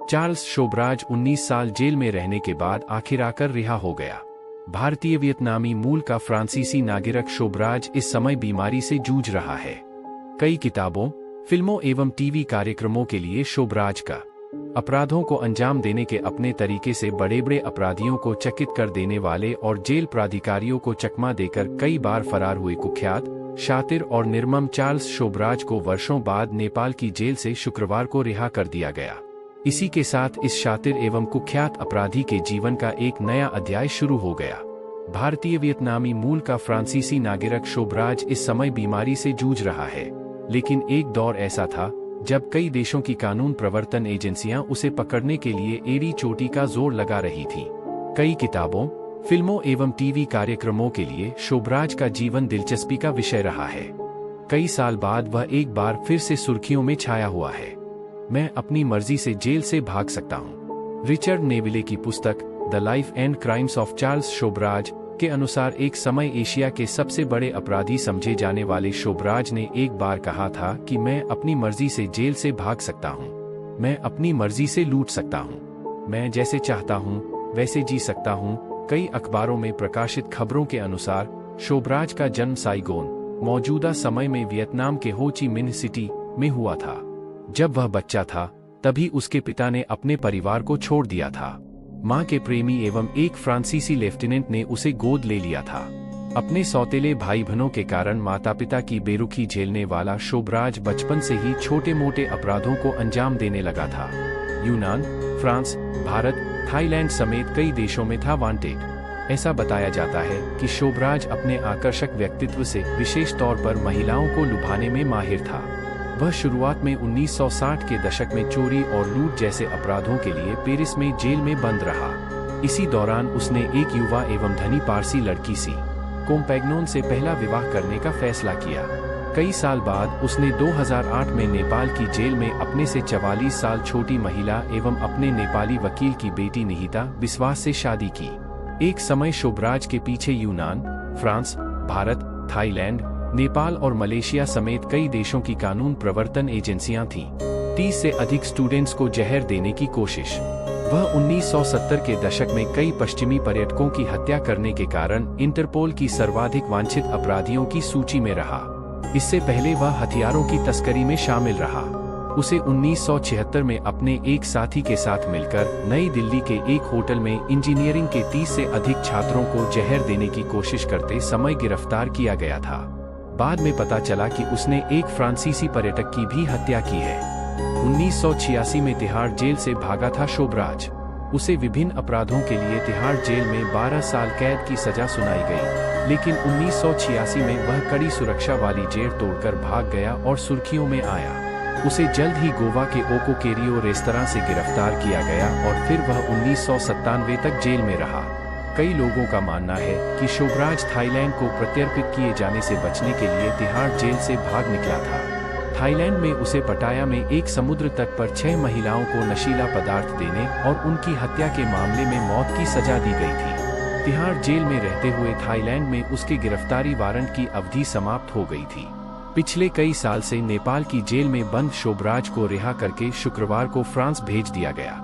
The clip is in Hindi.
चार्ल्स शोबराज 19 साल जेल में रहने के बाद आखिर आकर रिहा हो गया। भारतीय वियतनामी मूल का फ्रांसीसी नागरिक शोबराज इस समय बीमारी से जूझ रहा है। कई किताबों, फिल्मों एवं टीवी कार्यक्रमों के लिए शोबराज का अपराधों को अंजाम देने के अपने तरीके से बड़े बड़े अपराधियों को चकित कर देने वाले और जेल प्राधिकारियों को चकमा देकर कई बार फरार हुए कुख्यात, शातिर और निर्मम चार्ल्स शोबराज को वर्षों बाद नेपाल की जेल से शुक्रवार को रिहा कर दिया गया। इसी के साथ इस शातिर एवं कुख्यात अपराधी के जीवन का एक नया अध्याय शुरू हो गया। भारतीय वियतनामी मूल का फ्रांसीसी नागरिक शोबराज इस समय बीमारी से जूझ रहा है, लेकिन एक दौर ऐसा था जब कई देशों की कानून प्रवर्तन एजेंसियां उसे पकड़ने के लिए एड़ी चोटी का जोर लगा रही थीं। कई किताबों, फिल्मों एवं टीवी कार्यक्रमों के लिए शोबराज का जीवन दिलचस्पी का विषय रहा है। कई साल बाद वह एक बार फिर से सुर्खियों में छाया हुआ है। मैं अपनी मर्जी से जेल से भाग सकता हूँ। रिचर्ड नेविले की पुस्तक the life and crimes of Charles Sobhraj के अनुसार एक समय एशिया के सबसे बड़े अपराधी समझे जाने वाले शोबराज ने एक बार कहा था कि मैं अपनी मर्जी से जेल से भाग सकता हूँ। मैं अपनी मर्जी से लूट सकता हूँ। मैं जैसे चाहता हूँ वैसे जी सकता हूँ। कई अखबारों में प्रकाशित खबरों के अनुसार शोबराज का जन्म साइगोन, मौजूदा समय में वियतनाम के हो ची मिन्ह सिटी में हुआ था। जब वह बच्चा था तभी उसके पिता ने अपने परिवार को छोड़ दिया था। मां के प्रेमी एवं एक फ्रांसीसी लेफ्टिनेंट ने उसे गोद ले लिया था। अपने सौतेले भाई बहनों के कारण माता पिता की बेरुखी झेलने वाला शोबराज बचपन से ही छोटे मोटे अपराधों को अंजाम देने लगा था। यूनान, फ्रांस, भारत, थाईलैंड समेत कई देशों में था वांटेड। ऐसा बताया जाता है कि शोबराज अपने आकर्षक व्यक्तित्व से विशेष तौर पर महिलाओं को लुभाने में माहिर था। वह शुरुआत में 1960 के दशक में चोरी और लूट जैसे अपराधों के लिए पेरिस में जेल में बंद रहा। इसी दौरान उसने एक युवा एवं धनी पारसी लड़की सी कोम्पैग्नोन से पहला विवाह करने का फैसला किया। कई साल बाद उसने 2008 में नेपाल की जेल में अपने से 44 साल छोटी महिला एवं अपने नेपाली वकील की बेटी निहिता विश्वास से शादी की। एक समय शोबराज के पीछे यूनान, फ्रांस, भारत, थाईलैंड, नेपाल और मलेशिया समेत कई देशों की कानून प्रवर्तन एजेंसियां थीं। 30 से अधिक स्टूडेंट्स को जहर देने की कोशिश। वह 1970 के दशक में कई पश्चिमी पर्यटकों की हत्या करने के कारण इंटरपोल की सर्वाधिक वांछित अपराधियों की सूची में रहा। इससे पहले वह हथियारों की तस्करी में शामिल रहा। उसे 1976 में अपने एक साथी के साथ मिलकर नई दिल्ली के एक होटल में इंजीनियरिंग के 30 से अधिक छात्रों को जहर देने की कोशिश करते समय गिरफ्तार किया गया था। बाद में पता चला कि उसने एक फ्रांसीसी पर्यटक की भी हत्या की है। 1986 में तिहाड़ जेल से भागा था शोबराज। उसे विभिन्न अपराधों के लिए तिहाड़ जेल में 12 साल कैद की सजा सुनाई गई, लेकिन 1986 में वह कड़ी सुरक्षा वाली जेल तोड़कर भाग गया और सुर्खियों में आया। उसे जल्द ही गोवा के ओकोकेरियो रेस्तरां से गिरफ्तार किया गया और फिर वह 1997 तक जेल में रहा। कई लोगों का मानना है कि शोबराज थाईलैंड को प्रत्यर्पित किए जाने से बचने के लिए तिहाड़ जेल से भाग निकला था। थाईलैंड में उसे पटाया में एक समुद्र तट पर 6 महिलाओं को नशीला पदार्थ देने और उनकी हत्या के मामले में मौत की सजा दी गई थी। तिहाड़ जेल में रहते हुए थाईलैंड में उसके गिरफ्तारी वारंट की अवधि समाप्त हो गई थी। पिछले कई साल से नेपाल की जेल में बंद शोबराज को रिहा करके शुक्रवार को फ्रांस भेज दिया गया।